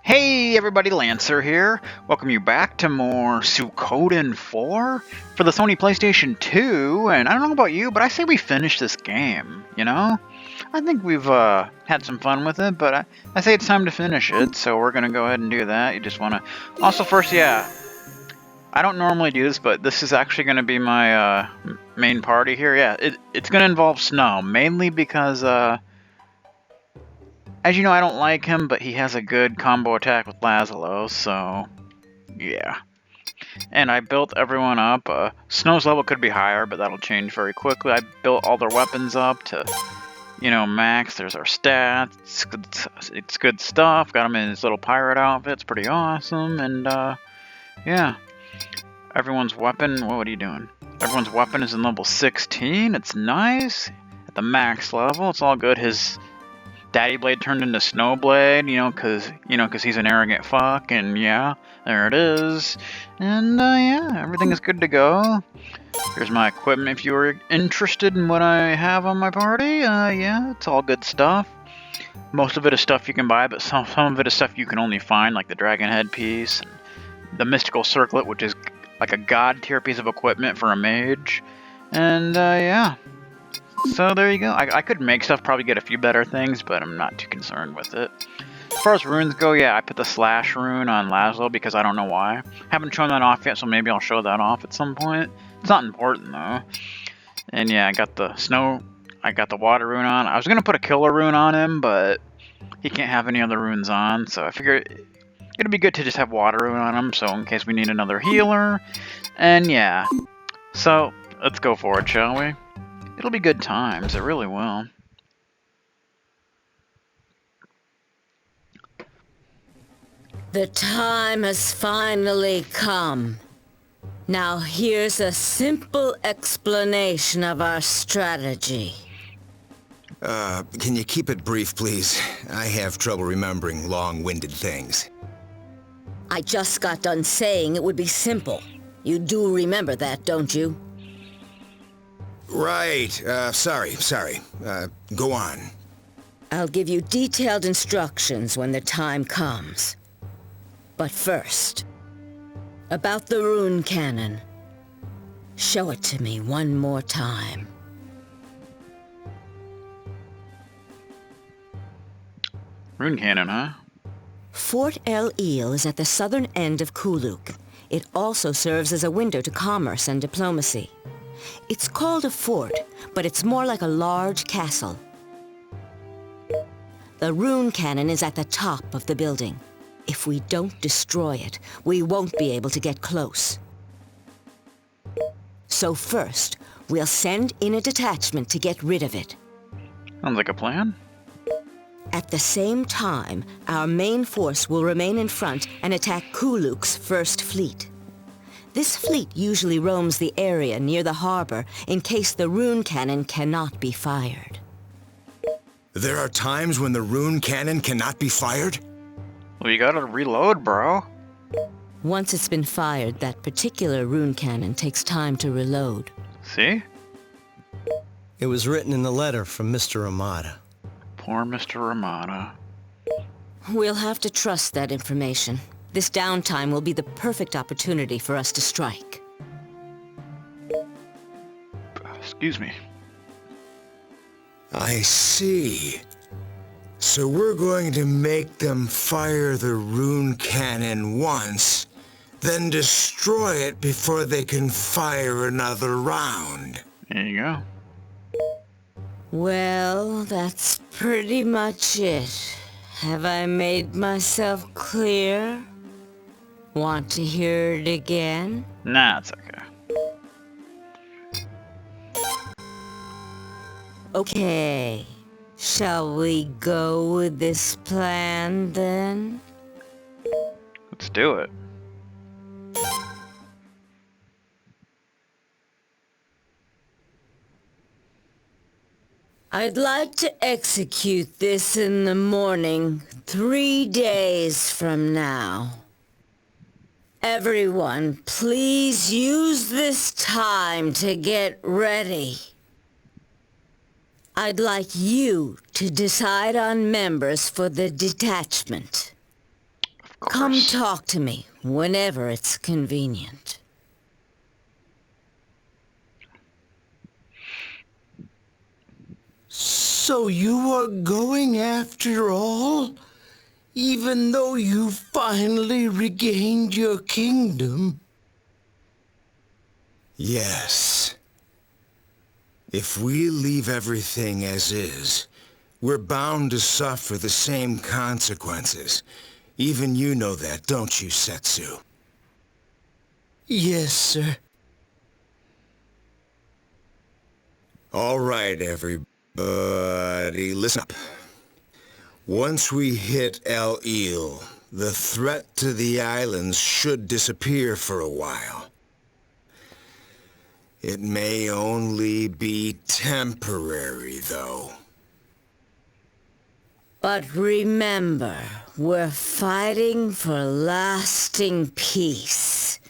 Hey everybody, Lancer here. Welcome you back to more Suikoden 4 for the Sony PlayStation 2, and I don't know about you, but I say we finish this game, you know? I think we've had some fun with it, but I say it's time to finish it, so we're gonna go ahead and do that. You just wanna... Also first, yeah, I don't normally do this, but this is actually gonna be my main party here. Yeah, it's gonna involve Snow, mainly because as you know, I don't like him, but he has a good combo attack with Lazlo, so yeah. And I built everyone up. Snow's level could be higher, but that'll change very quickly. I built all their weapons up to, max. There's our stats. It's good stuff. Got him in his little pirate outfit. It's pretty awesome. And, yeah. Everyone's weapon... What are you doing? Everyone's weapon is in level 16. It's nice. At the max level. It's all good. His... Daddy Blade turned into Snowblade, cause he's an arrogant fuck, and yeah, there it is. And, yeah, everything is good to go. Here's my equipment if you were interested in what I have on my party. Yeah, it's all good stuff. Most of it is stuff you can buy, but some of it is stuff you can only find, like the Dragon Headpiece, and the Mystical Circlet, which is like a god tier piece of equipment for a mage. And, yeah. So there you go. I could make stuff, probably get a few better things, but I'm not too concerned with it. As far as runes go, yeah, I put the slash rune on Lazlo because I don't know why. Haven't shown that off yet, so maybe I'll show that off at some point. It's not important though. And yeah, I got the water rune on. I was gonna put a killer rune on him, but he can't have any other runes on, so I figured it'd be good to just have water rune on him, so in case we need another healer. And yeah. So let's go for it, shall we? It'll be good times, it really will. The time has finally come. Now here's a simple explanation of our strategy. Can you keep it brief, please? I have trouble remembering long-winded things. I just got done saying it would be simple. You do remember that, don't you? Right, sorry. Go on. I'll give you detailed instructions when the time comes. But first, about the rune cannon. Show it to me one more time. Rune cannon, huh? Fort El Eel is at the southern end of Kuluk. It also serves as a window to commerce and diplomacy. It's called a fort, but it's more like a large castle. The rune cannon is at the top of the building. If we don't destroy it, we won't be able to get close. So first, we'll send in a detachment to get rid of it. Sounds like a plan. At the same time, our main force will remain in front and attack Kuluk's first fleet. This fleet usually roams the area near the harbor in case the rune cannon cannot be fired. There are times when the rune cannon cannot be fired? Well, you gotta reload, bro. Once it's been fired, that particular rune cannon takes time to reload. See? It was written in the letter from Mr. Ramada. Poor Mr. Ramada. We'll have to trust that information. This downtime will be the perfect opportunity for us to strike. Excuse me. I see. So we're going to make them fire the rune cannon once, then destroy it before they can fire another round. There you go. Well, that's pretty much it. Have I made myself clear? Want to hear it again? Nah, it's okay. Okay. Shall we go with this plan, then? Let's do it. I'd like to execute this in the morning, 3 days from now. Everyone, please use this time to get ready. I'd like you to decide on members for the detachment. Of course. Come talk to me whenever it's convenient. So you are going after all? Even though you finally regained your kingdom? Yes. If we leave everything as is, we're bound to suffer the same consequences. Even you know that, don't you, Setsu? Yes, sir. All right, everybody, listen up. Once we hit El Ile, the threat to the islands should disappear for a while. It may only be temporary, though. But remember, we're fighting for lasting peace.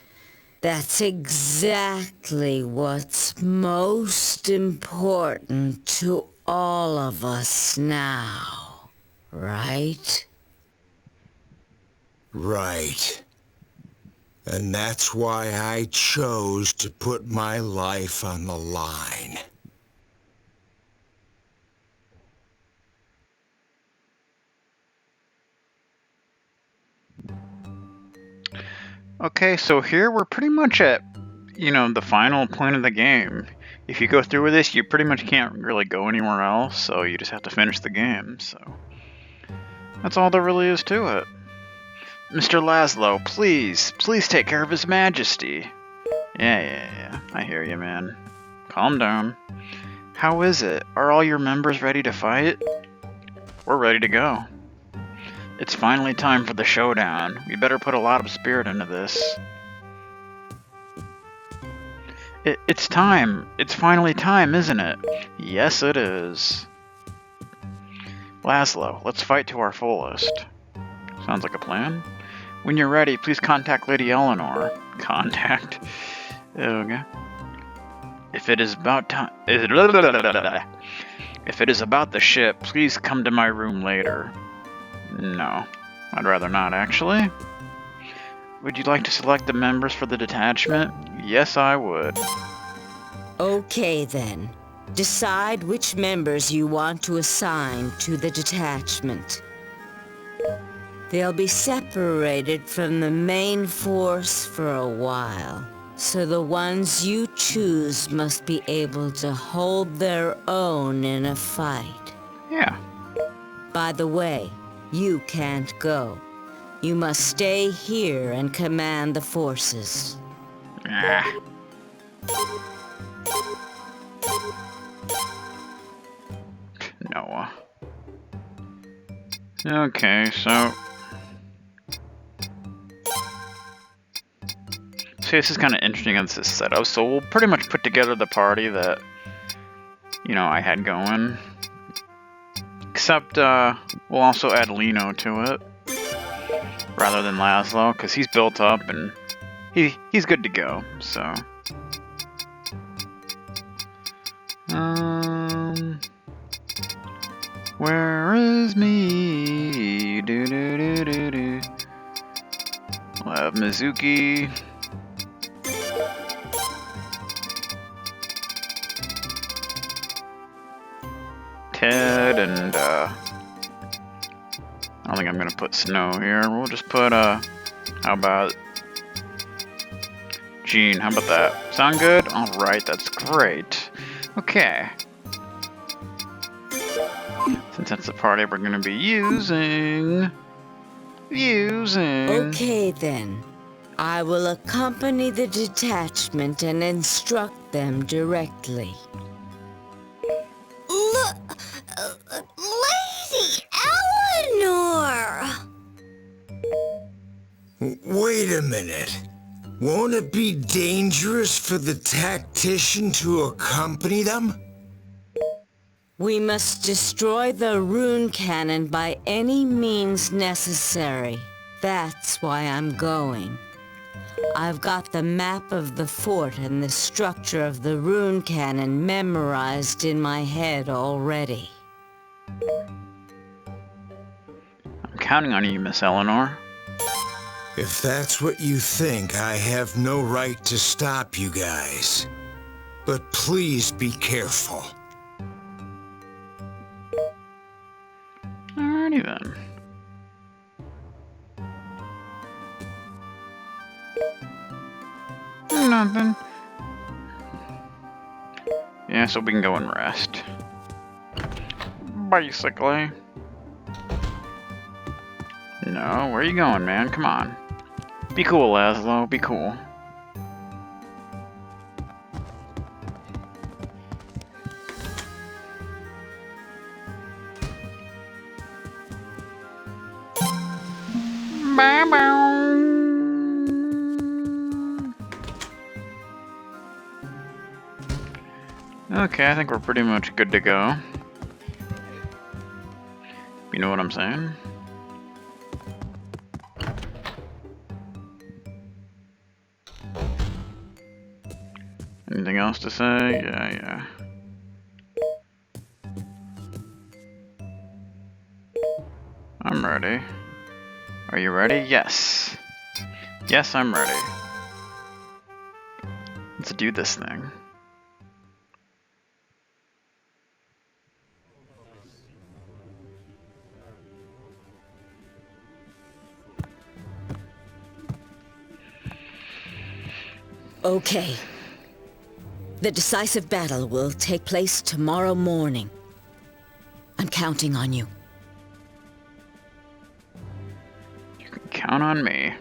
That's exactly what's most important to all of us now, right? Right. And that's why I chose to put my life on the line. Okay, so here we're pretty much at, the final point of the game. If you go through with this, you pretty much can't really go anywhere else, so you just have to finish the game, so... That's all there really is to it. Mr. Laszlo, please take care of His Majesty. Yeah, I hear you, man. Calm down. How is it? Are all your members ready to fight? We're ready to go. It's finally time for the showdown. We better put a lot of spirit into this. It's time. It's finally time, isn't it? Yes, it is. Laszlo, let's fight to our fullest. Sounds like a plan. When you're ready, please contact Lady Eleanor. Contact? Okay. If it is about time... If it is about the ship, please come to my room later. No. I'd rather not, actually. Would you like to select the members for the detachment? Yes, I would. Okay, then. Decide which members you want to assign to the detachment. They'll be separated from the main force for a while, so the ones you choose must be able to hold their own in a fight. Yeah. By the way, you can't go. You must stay here and command the forces. Ah. Noah. Okay, so... See, this is kind of interesting as this setup. So we'll pretty much put together the party that, I had going. Except, we'll also add Lino to it. Rather than Laszlo, because he's built up and he's good to go, so... Where is me? Do do do do do. We'll have Mizuki. Ted and I don't think I'm gonna put Snow here. We'll just put how about Gene? How about that? Sound good? Alright, that's great. Okay. Since that's the party we're gonna be using. Okay, then. I will accompany the detachment and instruct them directly. Lady Eleanor! Wait a minute. Won't it be dangerous for the tactician to accompany them? We must destroy the rune cannon by any means necessary. That's why I'm going. I've got the map of the fort and the structure of the rune cannon memorized in my head already. I'm counting on you, Miss Eleanor. If that's what you think, I have no right to stop you guys. But please be careful. Alrighty then. Nothing. Yeah, so we can go and rest. Basically. No, where are you going, man? Come on. Be cool, Laszlo. Be cool. Okay, I think we're pretty much good to go. You know what I'm saying? Anything else to say? Yeah. I'm ready. Are you ready? Yes. Yes, I'm ready. Let's do this thing. Okay. The decisive battle will take place tomorrow morning. I'm counting on you. You can count on me.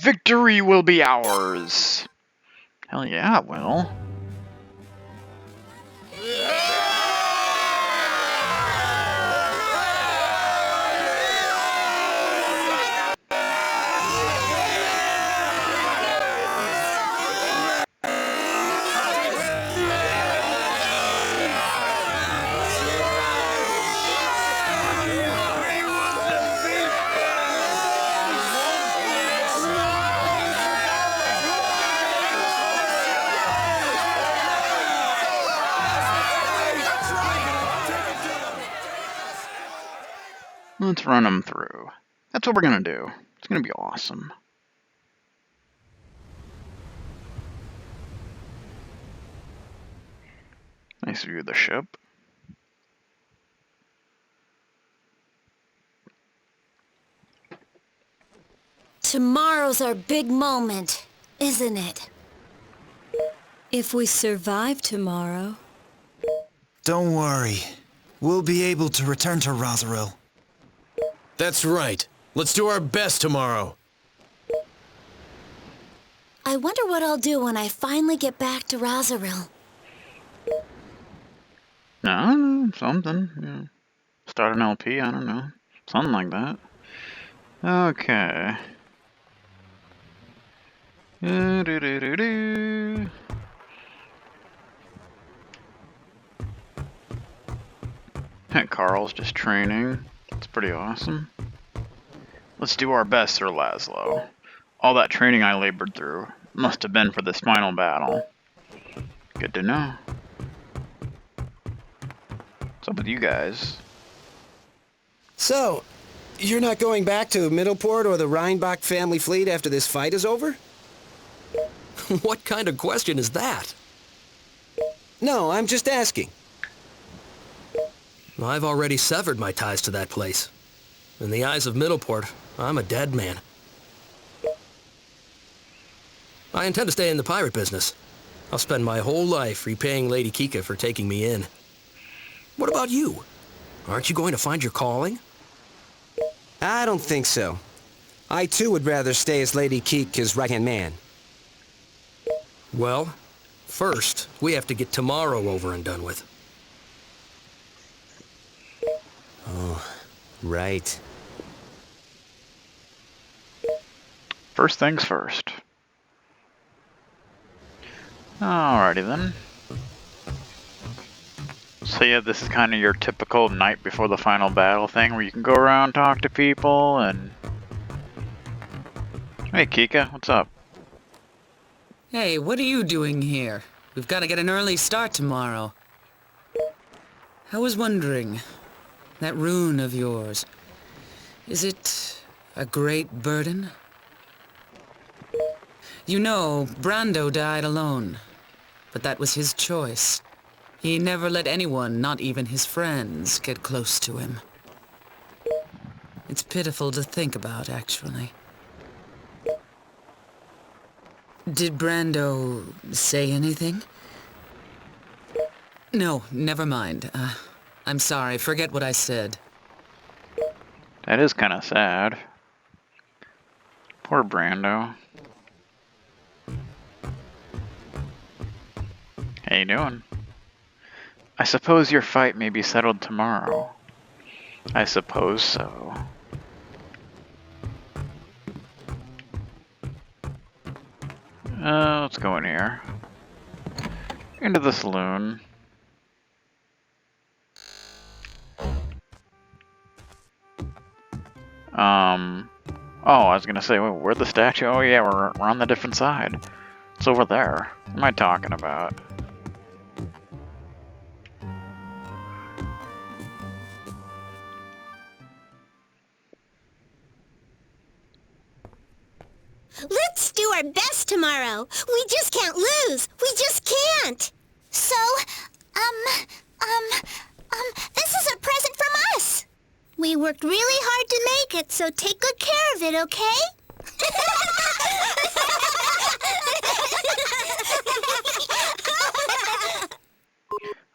Victory will be ours! Hell yeah, it will. Let's run them through. That's what we're gonna do. It's gonna be awesome. Nice view of the ship. Tomorrow's our big moment, isn't it? If we survive tomorrow. Don't worry. We'll be able to return to Rosaril. That's right. Let's do our best tomorrow. I wonder what I'll do when I finally get back to Rosaril. No, something. Yeah. Start an LP, I don't know. Something like that. Okay. Carl's just training. It's pretty awesome. Let's do our best, Sir Laszlo. All that training I labored through must have been for this final battle. Good to know. What's up with you guys? So, you're not going back to Middleport or the Rheinbach family fleet after this fight is over? What kind of question is that? No, I'm just asking. I've already severed my ties to that place. In the eyes of Middleport, I'm a dead man. I intend to stay in the pirate business. I'll spend my whole life repaying Lady Kika for taking me in. What about you? Aren't you going to find your calling? I don't think so. I too would rather stay as Lady Kika's right-hand man. Well, first, we have to get tomorrow over and done with. Oh, right. First things first. Alrighty then. So yeah, this is kind of your typical night before the final battle thing, where you can go around, talk to people, and... Hey Kika, what's up? Hey, what are you doing here? We've got to get an early start tomorrow. I was wondering, that rune of yours, is it a great burden? You know, Brando died alone, but that was his choice. He never let anyone, not even his friends, get close to him. It's pitiful to think about, actually. Did Brando say anything? No, never mind. I'm sorry, forget what I said. That is kind of sad. Poor Brando. How you doing? I suppose your fight may be settled tomorrow. I suppose so. Let's go in here. Into the saloon. Oh, I was gonna say, wait, where'd the statue? Oh yeah, we're on the different side. It's over there. What am I talking about? Let's do our best tomorrow. We just can't lose. We just can't. So, this is a present from us. We worked really hard to make it, so take good care of it, okay?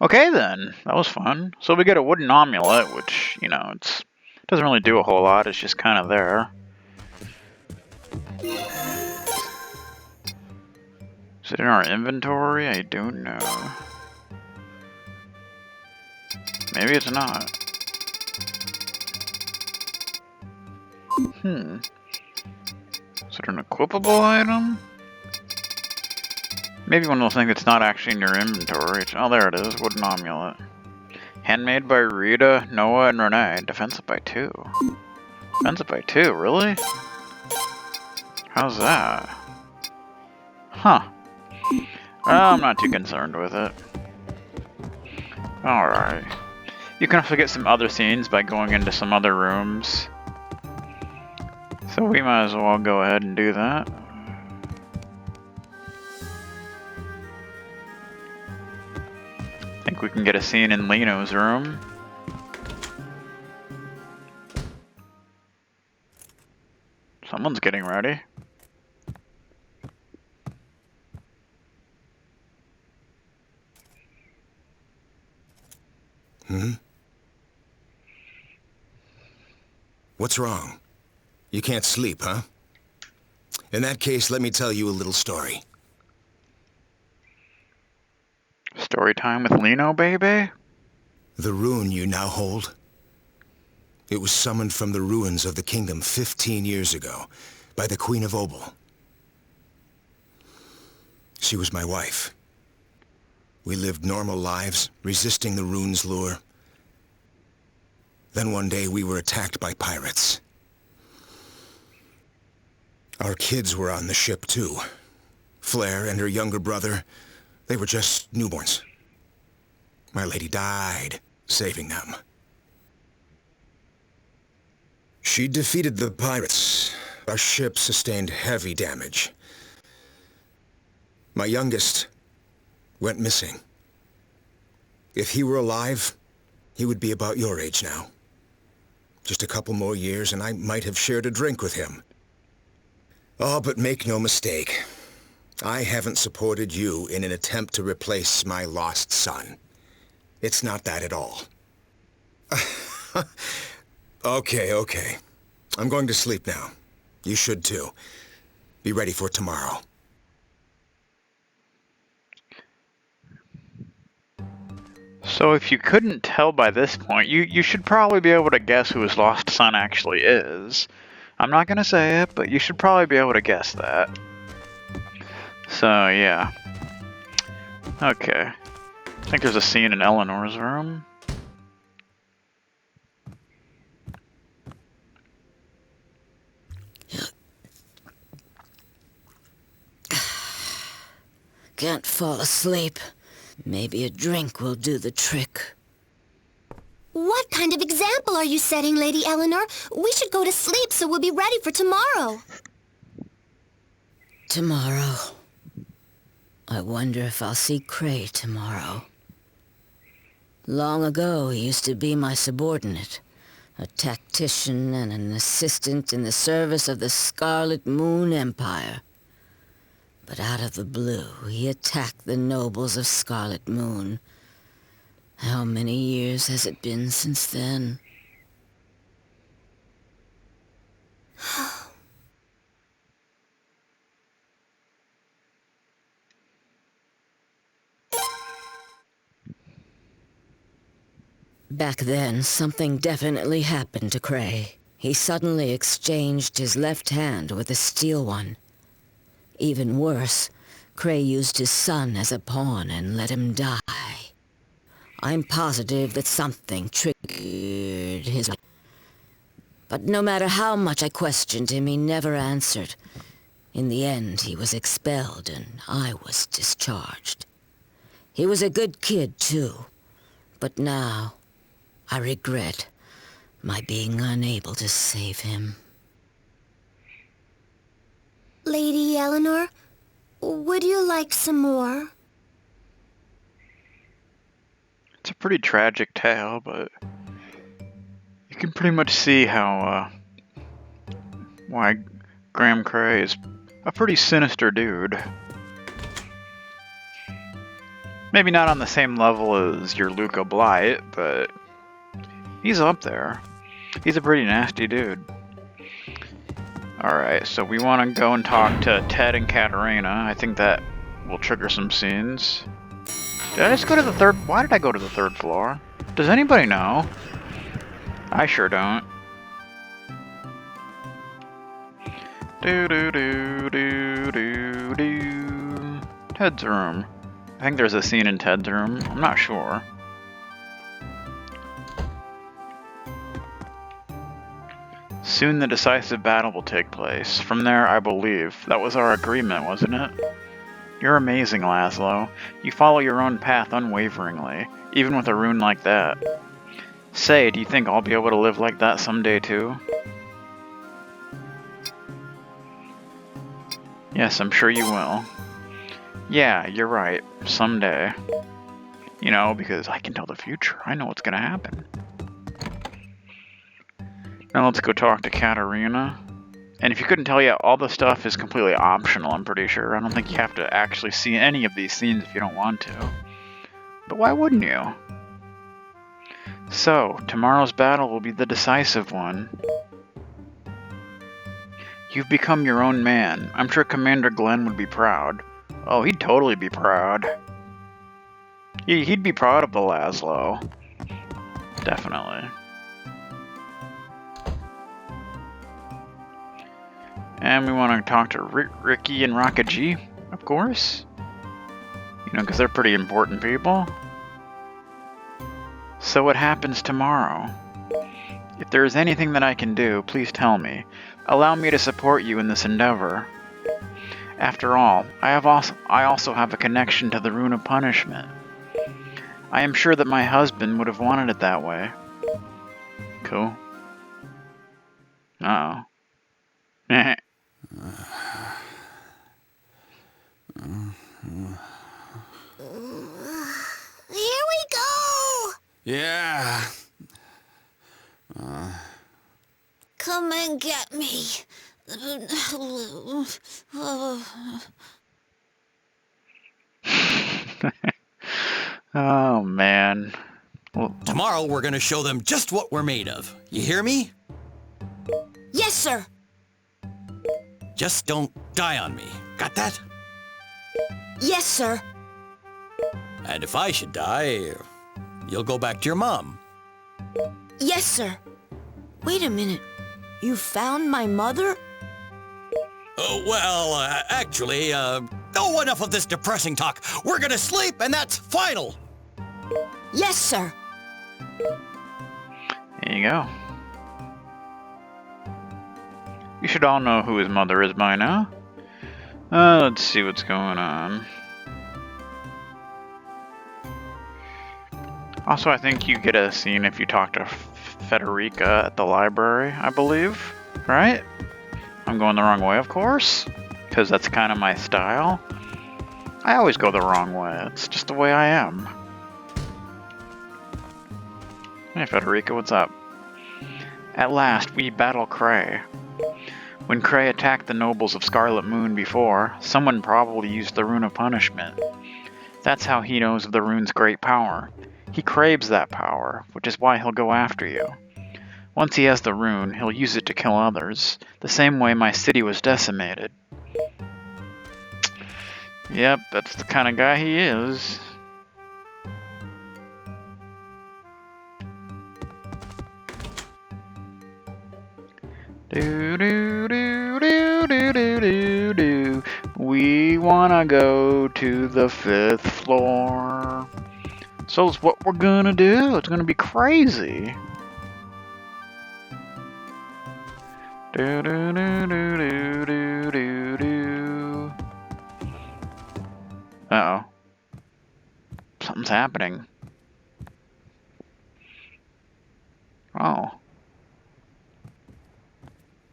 Okay then, that was fun. So we get a wooden amulet, which, you know, it doesn't really do a whole lot, it's just kind of there. Is it in our inventory? I don't know. Maybe it's not. Is it an equipable item? Maybe one of those things that's not actually in your inventory. Oh, there it is. Wooden amulet. Handmade by Rita, Noah, and Renee. Defensive by 2. Defensive by 2? Really? How's that? Huh. I'm not too concerned with it. Alright. You can also get some other scenes by going into some other rooms. So we might as well go ahead and do that. I think we can get a scene in Lino's room. Someone's getting ready. What's wrong? You can't sleep, huh? In that case, let me tell you a little story. Story time with Lino, baby? The rune you now hold? It was summoned from the ruins of the kingdom 15 years ago by the Queen of Obel. She was my wife. We lived normal lives, resisting the rune's lure. Then one day we were attacked by pirates. Our kids were on the ship too. Flair and her younger brother, they were just newborns. My lady died, saving them. She defeated the pirates. Our ship sustained heavy damage. My youngest went missing. If he were alive, he would be about your age now. Just a couple more years and I might have shared a drink with him. Oh, but make no mistake. I haven't supported you in an attempt to replace my lost son. It's not that at all. Okay. I'm going to sleep now. You should too. Be ready for tomorrow. So if you couldn't tell by this point, you should probably be able to guess who his lost son actually is. I'm not gonna say it, but you should probably be able to guess that. So, yeah. Okay. I think there's a scene in Eleanor's room. Can't fall asleep. Maybe a drink will do the trick. What kind of example are you setting, Lady Eleanor? We should go to sleep so we'll be ready for tomorrow. Tomorrow. I wonder if I'll see Cray tomorrow. Long ago, he used to be my subordinate. A tactician and an assistant in the service of the Scarlet Moon Empire. But out of the blue, he attacked the nobles of Scarlet Moon. How many years has it been since then? Back then, something definitely happened to Cray. He suddenly exchanged his left hand with a steel one. Even worse, Cray used his son as a pawn and let him die. I'm positive that something triggered his... But no matter how much I questioned him, he never answered. In the end, he was expelled and I was discharged. He was a good kid, too. But now, I regret my being unable to save him. Lady Eleanor, would you like some more? It's a pretty tragic tale, but you can pretty much see how, why Graham Cray is a pretty sinister dude. Maybe not on the same level as your Luca Blight, but he's up there. He's a pretty nasty dude. Alright, so we want to go and talk to Ted and Katarina. I think that will trigger some scenes. Did I just go to the third... Why did I go to the third floor? Does anybody know? I sure don't. Do. Ted's room. I think there's a scene in Ted's room. I'm not sure. Soon the decisive battle will take place. From there, I believe. That was our agreement, wasn't it? You're amazing, Laszlo. You follow your own path unwaveringly, even with a rune like that. Say, do you think I'll be able to live like that someday too? Yes, I'm sure you will. Yeah, you're right. Someday. You know, because I can tell the future. I know what's gonna happen. Now let's go talk to Katarina. And if you couldn't tell yet, all the stuff is completely optional, I'm pretty sure. I don't think you have to actually see any of these scenes if you don't want to. But why wouldn't you? So, tomorrow's battle will be the decisive one. You've become your own man. I'm sure Commander Glenn would be proud. Oh, he'd totally be proud. He'd be proud of the Laszlo. Definitely. And we want to talk to Ricky and Rocket G, of course. You know, because they're pretty important people. So what happens tomorrow? If there is anything that I can do, please tell me. Allow me to support you in this endeavor. After all, I also have a connection to the Rune of Punishment. I am sure that my husband would have wanted it that way. Cool. Uh-oh. Here we go! Yeah. Come and get me. Oh, man. Well, Tomorrow we're gonna show them just what we're made of. You hear me? Yes, sir. Just don't die on me. Got that? Yes, sir. And if I should die, you'll go back to your mom. Yes, sir. Wait a minute. You found my mother? Oh, well, actually, oh, enough of this depressing talk. We're gonna sleep, and that's final. Yes, sir. There you go. You should all know who his mother is by now. Let's see what's going on. Also, I think you get a scene if you talk to Federica at the library, I believe. Right? I'm going the wrong way, of course. Because that's kind of my style. I always go the wrong way. It's just the way I am. Hey, Federica, what's up? At last, we battle Cray. When Cray attacked the nobles of Scarlet Moon before, someone probably used the Rune of Punishment. That's how he knows of the rune's great power. He craves that power, which is why he'll go after you. Once he has the rune, he'll use it to kill others, the same way my city was decimated. Yep, that's the kind of guy he is. Do do do do do do do do. We wanna go to the 5th floor. So it's what we're gonna do. It's gonna be crazy. Do do do do do do do do. Uh-oh. Something's happening. Oh.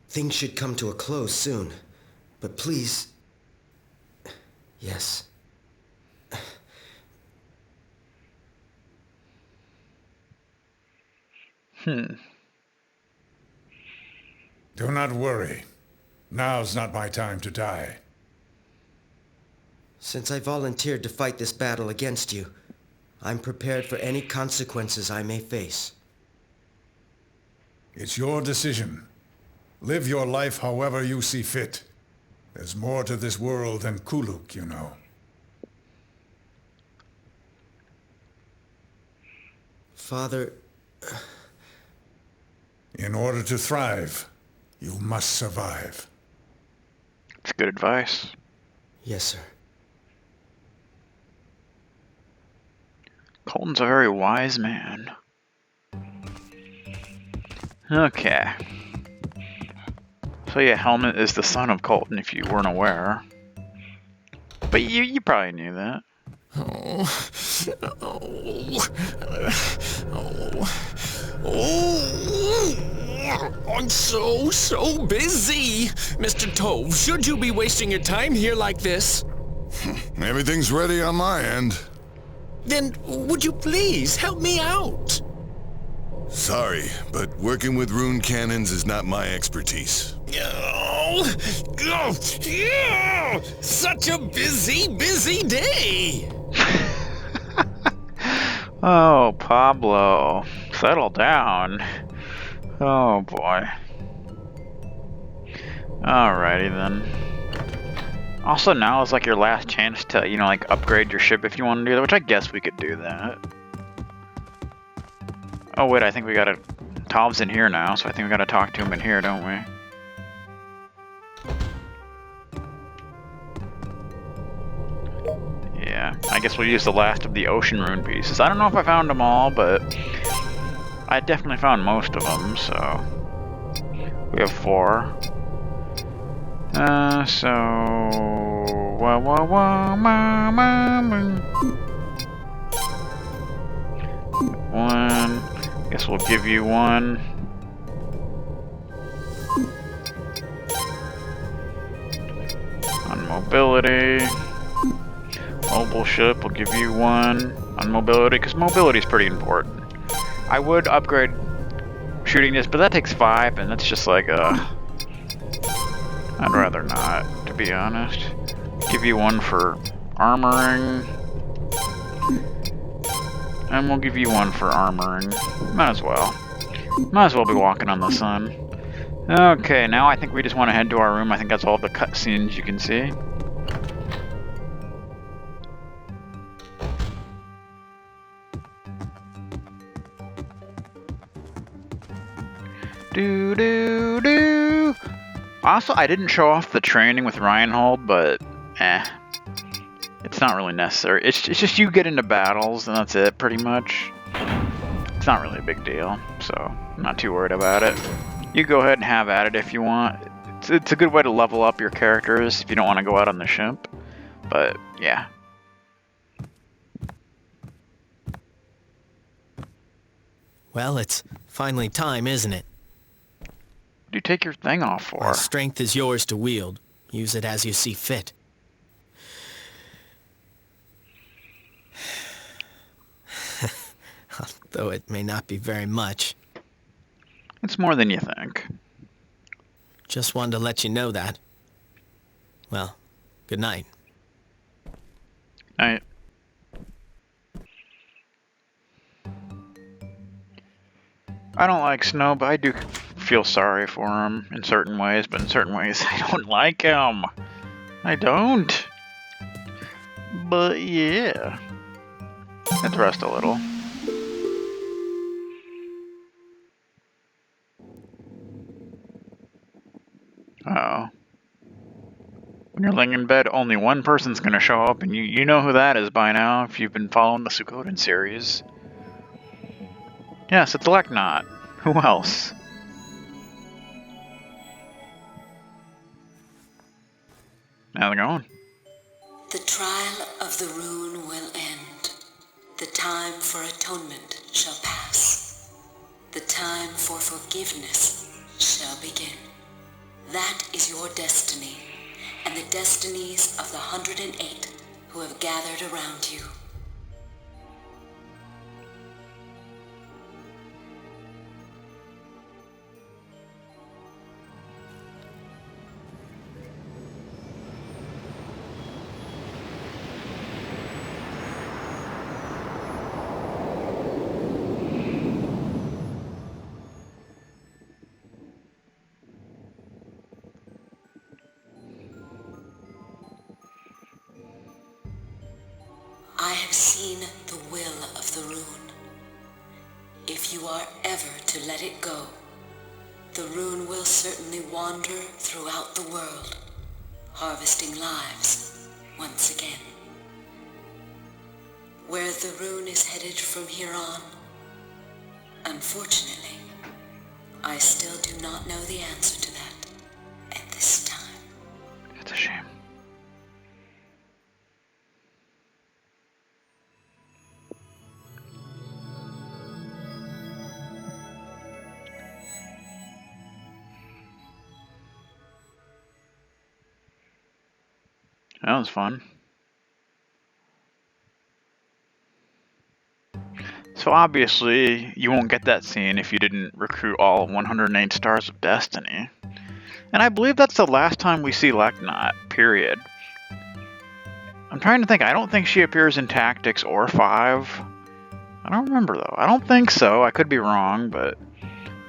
Things should come to a close soon. But please... Yes. Do not worry. Now's not my time to die. Since I volunteered to fight this battle against you, I'm prepared for any consequences I may face. It's your decision. Live your life however you see fit. There's more to this world than Kuluk, you know. Father... In order to thrive, you must survive. It's good advice. Yes, sir. Colton's a very wise man. Okay. So yeah, Helmet is the son of Colton, if you weren't aware. But you probably knew that. I'm so busy. Mr. Tove, should you be wasting your time here like this? Everything's ready on my end. Then would you please help me out? Sorry, but working with rune cannons is not my expertise. Such a busy day. Oh, Pablo. Settle down. Oh, boy. Alrighty, then. Also, now is like your last chance to, you know, like upgrade your ship if you want to do that, which I guess we could do that. Oh, wait, I think we gotta... Tov's in here now, so I think we gotta talk to him in here, don't we? Yeah, I guess we'll use the last of the ocean rune pieces. I don't know if I found them all, but I definitely found most of them, so... We have 4. One. Guess we'll give you 1. On mobility. Mobile ship, we'll give you 1. On mobility, because mobility is pretty important. I would upgrade shooting this, but that takes 5, and that's just like I'd rather not, to be honest. Give you 1 for armoring. And we'll give you 1 for armoring. Might as well. Might as well be walking on the sun. Okay, now I think we just want to head to our room. I think that's all the cutscenes you can see. Do do do. Also, I didn't show off the training with Reinhold, but It's not really necessary. It's just you get into battles and that's it, pretty much. It's not really a big deal, so I'm not too worried about it. You go ahead and have at it if you want. It's a good way to level up your characters if you don't want to go out on the ship. But, yeah. Well, it's finally time, isn't it? What do you take your thing off for? My strength is yours to wield. Use it as you see fit. Though it may not be very much. It's more than you think. Just wanted to let you know that. Well, good night. Night. I don't like Snow, but I do feel sorry for him in certain ways, but in certain ways I don't like him. I don't. But yeah. Let's rest a little. Uh-oh. When you're laying in bed, only one person's gonna show up, and you know who that is by now if you've been following the Suikoden series. Yes, it's Leknot. Who else? How's it going? The trial of the rune will end. The time for atonement shall pass. The time for forgiveness shall begin. That is your destiny, and the destinies of the 108 who have gathered around you. I have seen the will of the rune. If you are ever to let it go, the rune will certainly wander throughout the world, harvesting lives once again. Where the rune is headed from here on, unfortunately, I still do not know the answer to that at this time. That's a shame. That was fun. So obviously, you won't get that scene if you didn't recruit all 108 stars of destiny. And I believe that's the last time we see Leknot, period. I'm trying to think, I don't think she appears in Tactics or 5. I don't remember though. I don't think so, I could be wrong, but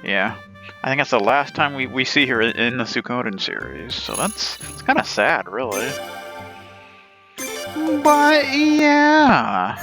yeah. I think that's the last time we see her in the Suikoden series, so it's kind of sad, really. But yeah.